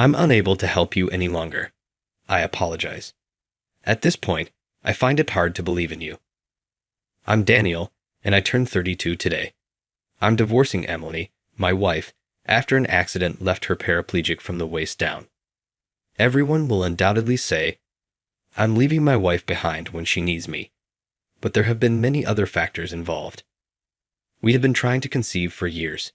I'm unable to help you any longer. I apologize. At this point, I find it hard to believe in you. I'm Daniel, and I turned 32 today. I'm divorcing Emily, my wife, after an accident left her paraplegic from the waist down. Everyone will undoubtedly say, I'm leaving my wife behind when she needs me, but there have been many other factors involved. We have been trying to conceive for years.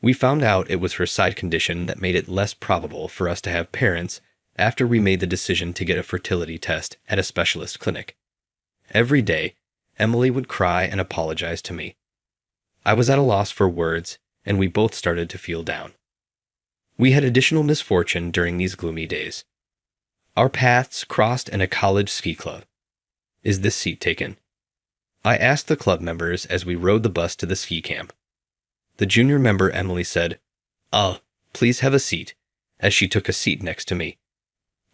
We found out it was her side condition that made it less probable for us to have parents after we made the decision to get a fertility test at a specialist clinic. Every day, Emily would cry and apologize to me. I was at a loss for words, and we both started to feel down. We had additional misfortune during these gloomy days. Our paths crossed in a college ski club. Is this seat taken? I asked the club members as we rode the bus to the ski camp. The junior member Emily said, please have a seat, as she took a seat next to me.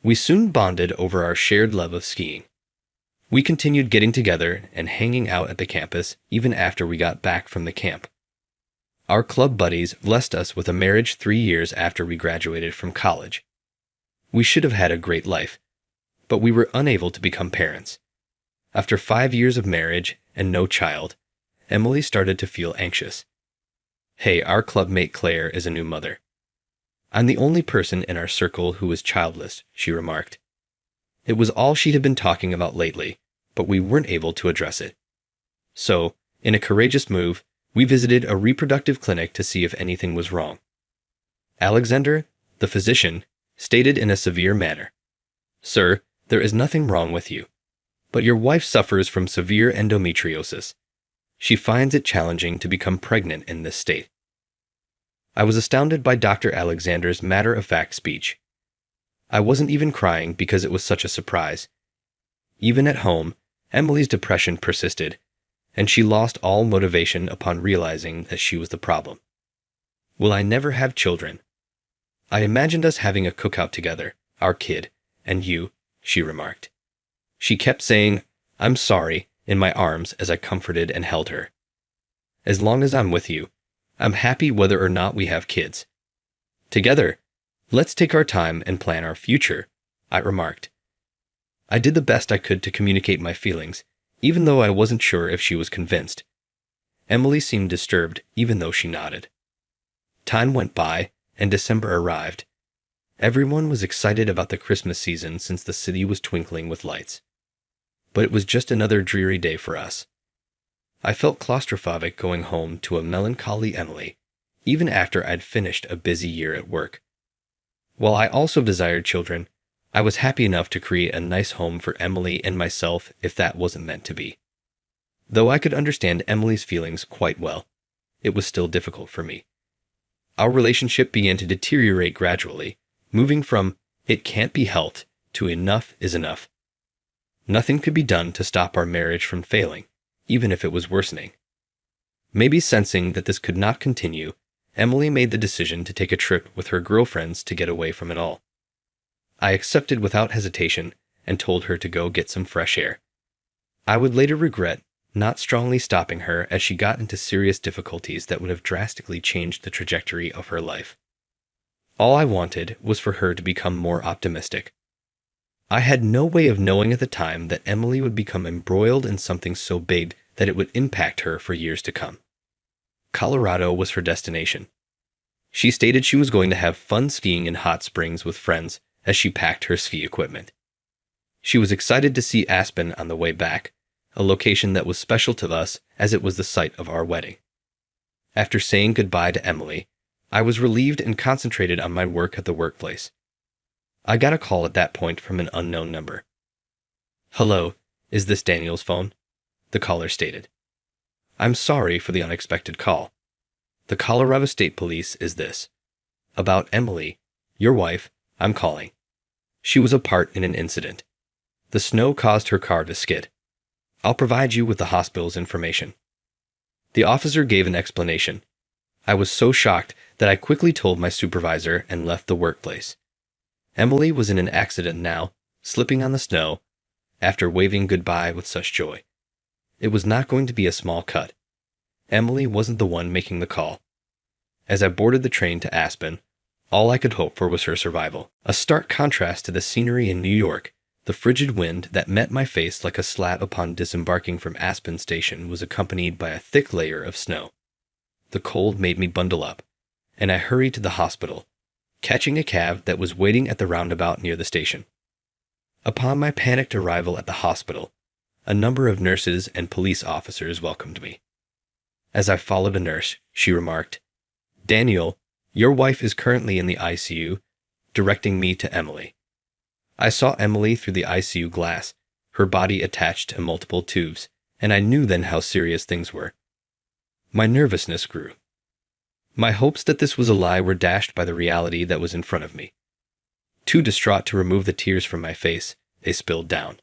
We soon bonded over our shared love of skiing. We continued getting together and hanging out at the campus even after we got back from the camp. Our club buddies blessed us with a marriage 3 years after we graduated from college. We should have had a great life, but we were unable to become parents. After 5 years of marriage and no child, Emily started to feel anxious. Hey, our clubmate Claire is a new mother. I'm the only person in our circle who is childless, she remarked. It was all she had been talking about lately, but we weren't able to address it. So, in a courageous move, we visited a reproductive clinic to see if anything was wrong. Alexander, the physician, stated in a severe manner, Sir, there is nothing wrong with you, but your wife suffers from severe endometriosis. She finds it challenging to become pregnant in this state. I was astounded by Dr. Alexander's matter-of-fact speech. I wasn't even crying because it was such a surprise. Even at home, Emily's depression persisted, and she lost all motivation upon realizing that she was the problem. Will I never have children? I imagined us having a cookout together, our kid, and you, she remarked. She kept saying, I'm sorry, in my arms as I comforted and held her. As long as I'm with you, I'm happy whether or not we have kids. Together, let's take our time and plan our future, I remarked. I did the best I could to communicate my feelings, even though I wasn't sure if she was convinced. Emily seemed disturbed, even though she nodded. Time went by, and December arrived. Everyone was excited about the Christmas season since the city was twinkling with lights. But it was just another dreary day for us. I felt claustrophobic going home to a melancholy Emily, even after I'd finished a busy year at work. While I also desired children, I was happy enough to create a nice home for Emily and myself if that wasn't meant to be. Though I could understand Emily's feelings quite well, it was still difficult for me. Our relationship began to deteriorate gradually, moving from it can't be helped to enough is enough. Nothing could be done to stop our marriage from failing, even if it was worsening. Maybe sensing that this could not continue, Emily made the decision to take a trip with her girlfriends to get away from it all. I accepted without hesitation and told her to go get some fresh air. I would later regret not strongly stopping her as she got into serious difficulties that would have drastically changed the trajectory of her life. All I wanted was for her to become more optimistic. I had no way of knowing at the time that Emily would become embroiled in something so big that it would impact her for years to come. Colorado was her destination. She stated she was going to have fun skiing in hot springs with friends as she packed her ski equipment. She was excited to see Aspen on the way back, a location that was special to us as it was the site of our wedding. After saying goodbye to Emily, I was relieved and concentrated on my work at the workplace. I got a call at that point from an unknown number. Hello, is this Daniel's phone? The caller stated. I'm sorry for the unexpected call. The Colorado State Police is this. About Emily, your wife, I'm calling. She was a part in an incident. The snow caused her car to skid. I'll provide you with the hospital's information. The officer gave an explanation. I was so shocked that I quickly told my supervisor and left the workplace. Emily was in an accident now, slipping on the snow, after waving goodbye with such joy. It was not going to be a small cut. Emily wasn't the one making the call. As I boarded the train to Aspen, All I could hope for was her survival. A stark contrast to the scenery in New York, the frigid wind that met my face like a slap upon disembarking from Aspen Station was accompanied by a thick layer of snow. The cold made me bundle up, and I hurried to the hospital, catching a cab that was waiting at the roundabout near the station. Upon my panicked arrival at the hospital, a number of nurses and police officers welcomed me. As I followed a nurse, she remarked, "Daniel, your wife is currently in the ICU," directing me to Emily. I saw Emily through the ICU glass, her body attached to multiple tubes, and I knew then how serious things were. My nervousness grew. My hopes that this was a lie were dashed by the reality that was in front of me. Too distraught to remove the tears from my face, they spilled down.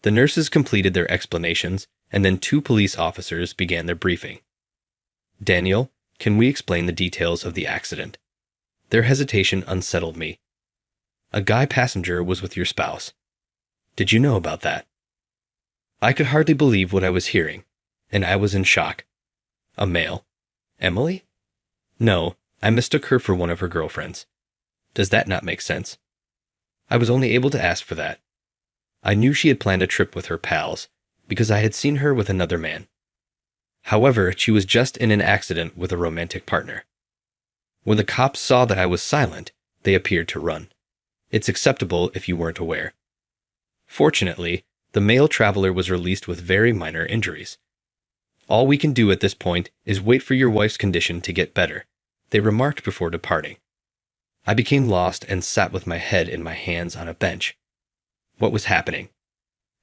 The nurses completed their explanations, and then 2 police officers began their briefing. "Daniel, can we explain the details of the accident?" Their hesitation unsettled me. "A guy passenger was with your spouse. Did you know about that?" I could hardly believe what I was hearing, and I was in shock. A male? Emily? No, I mistook her for one of her girlfriends. Does that not make sense? I was only able to ask for that. I knew she had planned a trip with her pals, because I had seen her with another man. However, she was just in an accident with a romantic partner. When the cops saw that I was silent, they appeared to run. It's acceptable if you weren't aware. Fortunately, the male traveler was released with very minor injuries. "All we can do at this point is wait for your wife's condition to get better," they remarked before departing. I became lost and sat with my head in my hands on a bench. What was happening?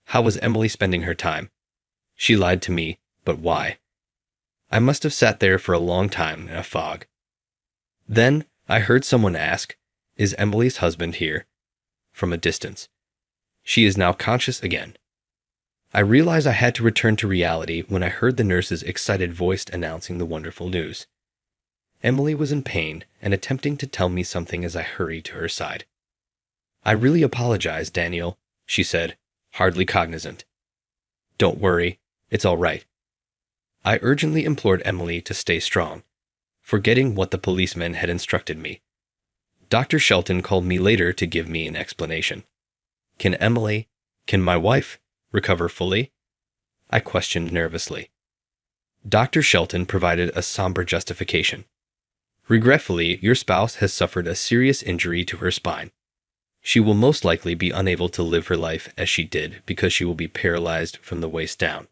How was Emily spending her time? She lied to me, but why? I must have sat there for a long time in a fog. Then I heard someone ask, "Is Emily's husband here?" from a distance. She is now conscious again. I realized I had to return to reality when I heard the nurse's excited voice announcing the wonderful news. Emily was in pain and attempting to tell me something as I hurried to her side. "I really apologize, Daniel," she said, hardly cognizant. "Don't worry, it's all right." I urgently implored Emily to stay strong, forgetting what the policeman had instructed me. Dr. Shelton called me later to give me an explanation. Can my wife, recover fully?" I questioned nervously. Dr. Shelton provided a somber justification. "Regretfully, your spouse has suffered a serious injury to her spine. She will most likely be unable to live her life as she did because she will be paralyzed from the waist down.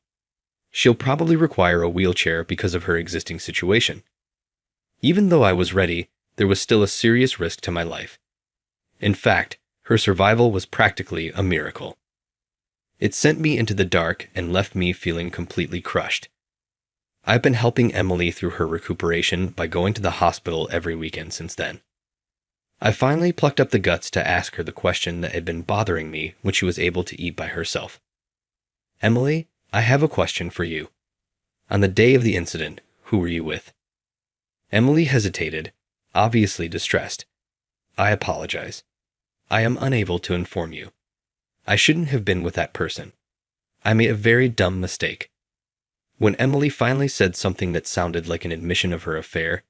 She'll probably require a wheelchair because of her existing situation." Even though I was ready, there was still a serious risk to my life. In fact, her survival was practically a miracle. It sent me into the dark and left me feeling completely crushed. I've been helping Emily through her recuperation by going to the hospital every weekend since then. I finally plucked up the guts to ask her the question that had been bothering me when she was able to eat by herself. "Emily, I have a question for you. On the day of the incident, who were you with?" Emily hesitated, obviously distressed. "I apologize. I am unable to inform you. I shouldn't have been with that person. I made a very dumb mistake." When Emily finally said something that sounded like an admission of her affair,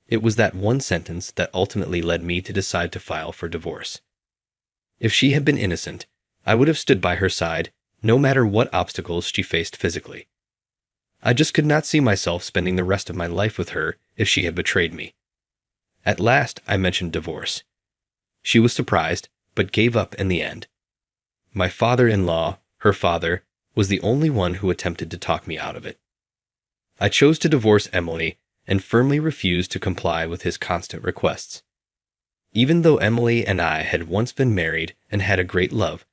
it was that one sentence that ultimately led me to decide to file for divorce. If she had been innocent, I would have stood by her side, no matter what obstacles she faced physically. I just could not see myself spending the rest of my life with her if she had betrayed me. At last, I mentioned divorce. She was surprised, but gave up in the end. My father-in-law, her father, was the only one who attempted to talk me out of it. I chose to divorce Emily and firmly refused to comply with his constant requests. Even though Emily and I had once been married and had a great love,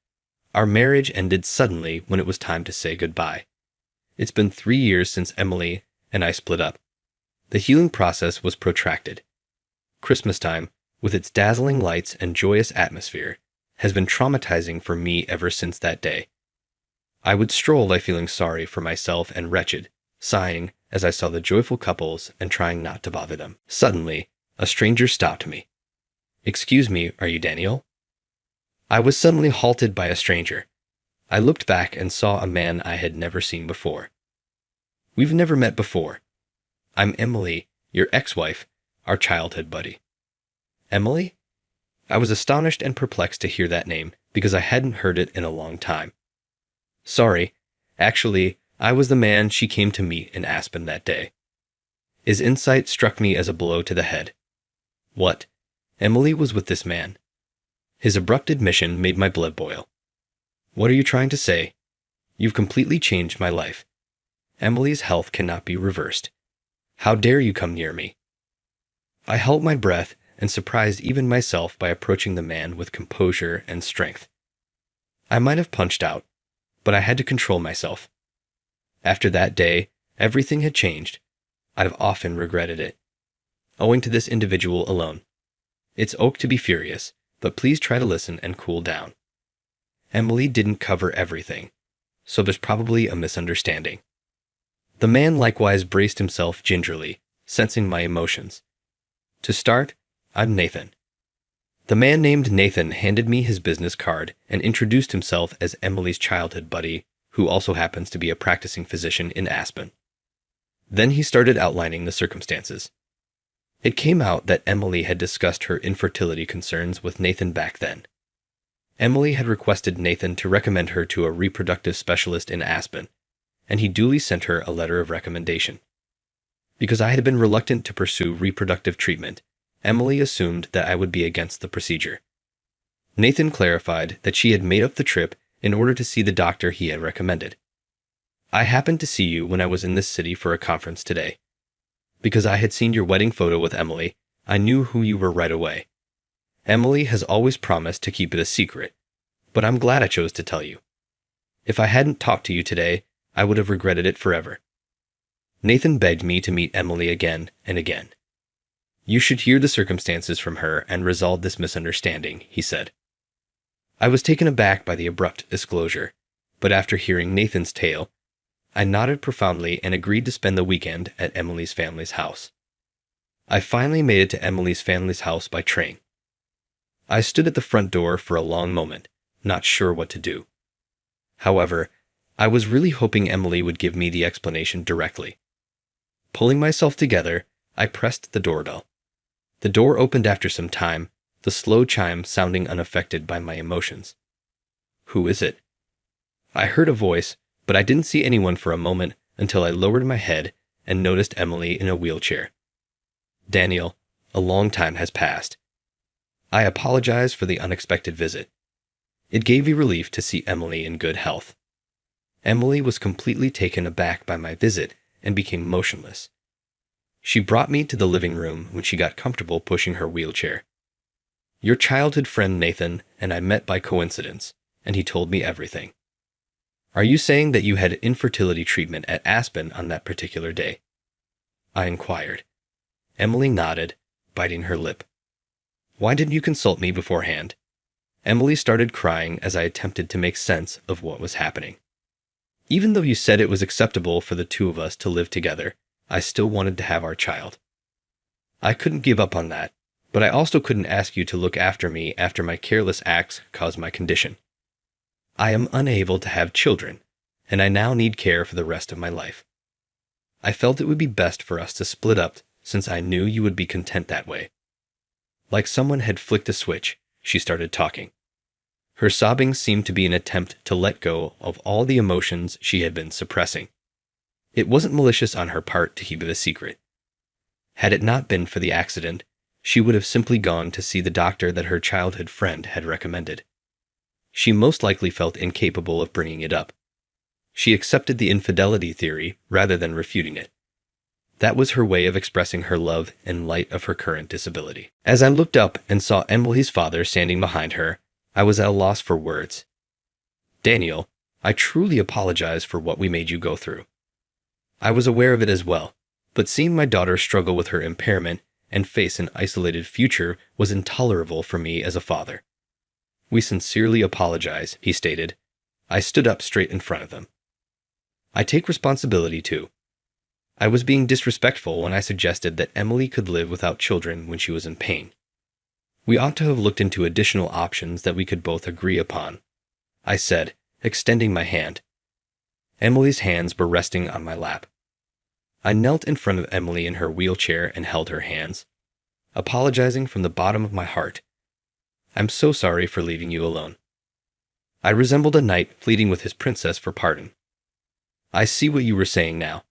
our marriage ended suddenly when it was time to say goodbye. It's been 3 years since Emily and I split up. The healing process was protracted. Christmas time, with its dazzling lights and joyous atmosphere, has been traumatizing for me ever since that day. I would stroll by feeling sorry for myself and wretched, sighing as I saw the joyful couples and trying not to bother them. Suddenly, a stranger stopped me. "Excuse me, are you Daniel?" I was suddenly halted by a stranger. I looked back and saw a man I had never seen before. "We've never met before. I'm Emily, your ex-wife, our childhood buddy." Emily? I was astonished and perplexed to hear that name because I hadn't heard it in a long time. Sorry, actually, I was the man she came to meet in Aspen that day. His insight struck me as a blow to the head. What? Emily was with this man? His abrupt admission made my blood boil. What are you trying to say? You've completely changed my life. Emily's health cannot be reversed. How dare you come near me? I held my breath and surprised even myself by approaching the man with composure and strength. I might have punched out, but I had to control myself. After that day, everything had changed. I've often regretted it. Owing to this individual alone. It's okay to be furious, but please try to listen and cool down. Emily didn't cover everything, so there's probably a misunderstanding. The man likewise braced himself gingerly, sensing my emotions. To start, I'm Nathan. The man named Nathan handed me his business card and introduced himself as Emily's childhood buddy, who also happens to be a practicing physician in Aspen. Then he started outlining the circumstances. It came out that Emily had discussed her infertility concerns with Nathan back then. Emily had requested Nathan to recommend her to a reproductive specialist in Aspen, and he duly sent her a letter of recommendation. Because I had been reluctant to pursue reproductive treatment, Emily assumed that I would be against the procedure. Nathan clarified that she had made up the trip in order to see the doctor he had recommended. I happened to see you when I was in this city for a conference today. Because I had seen your wedding photo with Emily, I knew who you were right away. Emily has always promised to keep it a secret, but I'm glad I chose to tell you. If I hadn't talked to you today, I would have regretted it forever. Nathan begged me to meet Emily again and again. You should hear the circumstances from her and resolve this misunderstanding, he said. I was taken aback by the abrupt disclosure, but after hearing Nathan's tale, I nodded profoundly and agreed to spend the weekend at Emily's family's house. I finally made it to Emily's family's house by train. I stood at the front door for a long moment, not sure what to do. However, I was really hoping Emily would give me the explanation directly. Pulling myself together, I pressed the doorbell. The door opened after some time, the slow chime sounding unaffected by my emotions. Who is it? I heard a voice, but I didn't see anyone for a moment until I lowered my head and noticed Emily in a wheelchair. Daniel, a long time has passed. I apologize for the unexpected visit. It gave me relief to see Emily in good health. Emily was completely taken aback by my visit and became motionless. She brought me to the living room when she got comfortable pushing her wheelchair. Your childhood friend Nathan and I met by coincidence, and he told me everything. Are you saying that you had infertility treatment at Aspen on that particular day? I inquired. Emily nodded, biting her lip. Why didn't you consult me beforehand? Emily started crying as I attempted to make sense of what was happening. Even though you said it was acceptable for the two of us to live together, I still wanted to have our child. I couldn't give up on that, but I also couldn't ask you to look after me after my careless acts caused my condition. I am unable to have children, and I now need care for the rest of my life. I felt it would be best for us to split up since I knew you would be content that way. Like someone had flicked a switch, she started talking. Her sobbing seemed to be an attempt to let go of all the emotions she had been suppressing. It wasn't malicious on her part to keep it a secret. Had it not been for the accident, she would have simply gone to see the doctor that her childhood friend had recommended. She most likely felt incapable of bringing it up. She accepted the infidelity theory rather than refuting it. That was her way of expressing her love in light of her current disability. As I looked up and saw Emily's father standing behind her, I was at a loss for words. Daniel, I truly apologize for what we made you go through. I was aware of it as well, but seeing my daughter struggle with her impairment and face an isolated future was intolerable for me as a father. We sincerely apologize, he stated. I stood up straight in front of them. I take responsibility too. I was being disrespectful when I suggested that Emily could live without children when she was in pain. We ought to have looked into additional options that we could both agree upon, I said, extending my hand. Emily's hands were resting on my lap. I knelt in front of Emily in her wheelchair and held her hands. apologizing from the bottom of my heart. I'm so sorry for leaving you alone. I resembled a knight pleading with his princess for pardon. I see what you were saying now.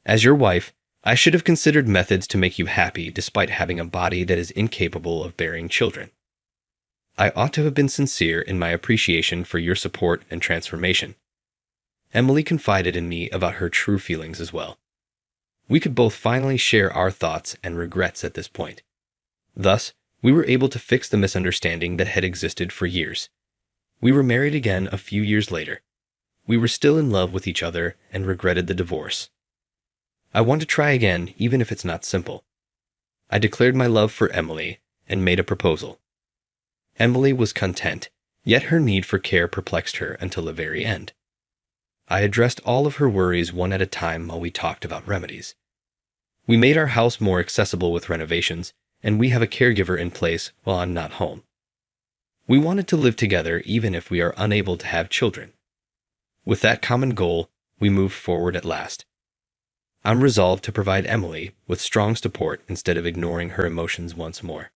As your wife, I should have considered methods to make you happy despite having a body that is incapable of bearing children. I ought to have been sincere in my appreciation for your support and transformation. Emily confided in me about her true feelings as well. We could both finally share our thoughts and regrets at this point. Thus, we were able to fix the misunderstanding that had existed for years. We were married again a few years later. We were still in love with each other and regretted the divorce. I want to try again, even if it's not simple. I declared my love for Emily and made a proposal. Emily was content, yet her need for care perplexed her until the very end. I addressed all of her worries one at a time while we talked about remedies. We made our house more accessible with renovations, and we have a caregiver in place while I'm not home. We wanted to live together even if we are unable to have children. With that common goal, we moved forward at last. I'm resolved to provide Emily with strong support instead of ignoring her emotions once more.